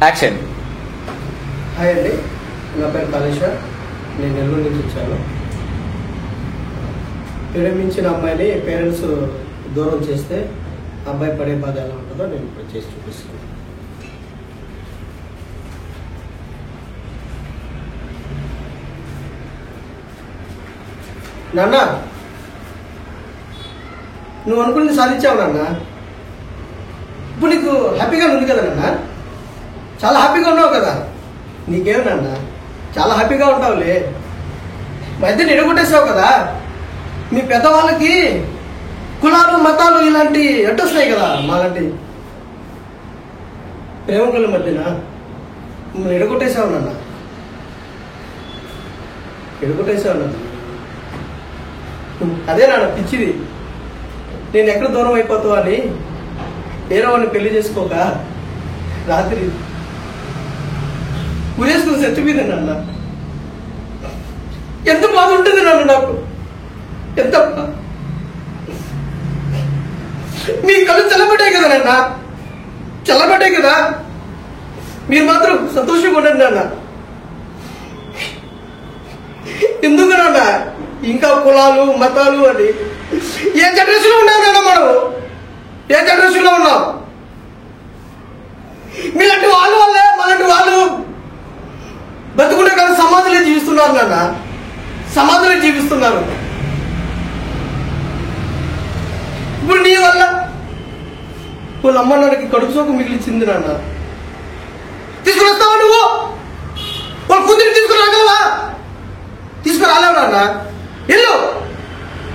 Action. Hi అండి, నా పేరు కాళేశ్వర్. నేను నెల్లూరు నుంచి వచ్చాను. ప్రేమించిన అమ్మాయిని పేరెంట్స్ దూరం చేస్తే అబ్బాయి పడే బాధ ఎలా ఉంటుందో నేను ఇప్పుడు చేసి చూపిస్తాను. నాన్న, నువ్వు అనుకుని సాధించావు నాన్న. ఇప్పుడు నీకు హ్యాపీగా ఉంది కదా నాన్న, చాలా హ్యాపీగా ఉన్నావు కదా. నీకేం నాన్న, చాలా హ్యాపీగా ఉంటావులే. మా ఇద్దరిని ఎడగొట్టేసావు కదా. మీ పెద్దవాళ్ళకి కులాలు మతాలు ఇలాంటి అడ్డొస్తున్నాయి కదా. మాలాంటి ప్రేమకుల మధ్యన నువ్వు ఎడగొట్టేసావు నాన్న, ఎడగొట్టేసావు నాన్న. అదే నాన్న పిచ్చిది. నేను ఎక్కడ దూరం అయిపోతావు అని వేరే వాడిని పెళ్లి చేసుకోక రాత్రి ఉరేసుకుని చచ్చిపోయింది నాన్న. ఎంత బాధ ఉంటుంది నాన్న నాకు, ఎంత. మీ కళ్ళు చల్లబడ్డాయి కదా నాన్న, చల్లబడ్డాయి కదా. మీరు మాత్రం సంతోషంగా ఉండండి నాన్న. ఎందుకు నాన్న ఇంకా కులాలు మతాలు అని? ఏ జనరేషన్ లో ఉన్నాం నాన్న మనం, ఏ జనరేషన్ లో ఉన్నాం? మీలాంటి వాళ్ళ వల్లే మాలాంటి వాళ్ళు బతుకుంటే కదా సమాజంలో జీవిస్తున్నారు నాన్న, సమాజంలో జీవిస్తున్నారు. ఇప్పుడు నీ వల్ల వాళ్ళ అమ్మ నాన్నకి కడుపు సోకు మిగిలిచింది నాన్న. తీసుకుని వస్తావా నువ్వు? వాళ్ళ కూతురిని తీసుకుని రాగలవా? తీసుకురాలేవు నాన్న. వెళ్ళు,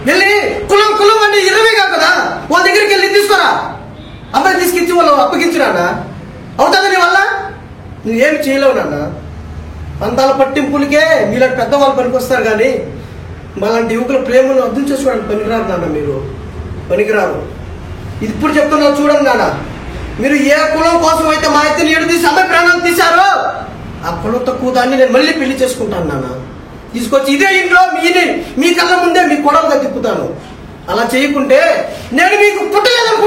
వెళ్ళి కులం కులం అంటే 20 కదా, వాళ్ళ దగ్గరికి వెళ్ళి తీసుకురా. అబ్బాయి తీసుకొచ్చి వాళ్ళు అప్పగించు నాన్న. అవుతుంది నీ వల్ల? నువ్వేమి చేయలేవు నాన్న. అంతాల పట్టింపులకే మీలాంటి పెద్దవాళ్ళు పనికొస్తారు కానీ మాలాంటి యువకుల ప్రేమను అర్థం చేసుకోవడానికి పనికిరారు నాన్న. మీరు పనికిరారు. ఇది ఇప్పుడు చెప్తున్నావు చూడండి నాన్న. మీరు ఏ కులం కోసం అయితే మా ఇద్దరిని ఏడు తీసి అమ్మాయి ప్రాణాలు తీశారో ఆ కులం తక్కువ దాన్ని నేను మళ్ళీ పెళ్లి చేసుకుంటాను నాన్న. తీసుకొచ్చి ఇదే ఇంట్లో మీ కళ్ళ ముందే మీ కొడవగా తిప్పుతాను. అలా చేయకుంటే నేను మీకు పుట్టలేదనుకో.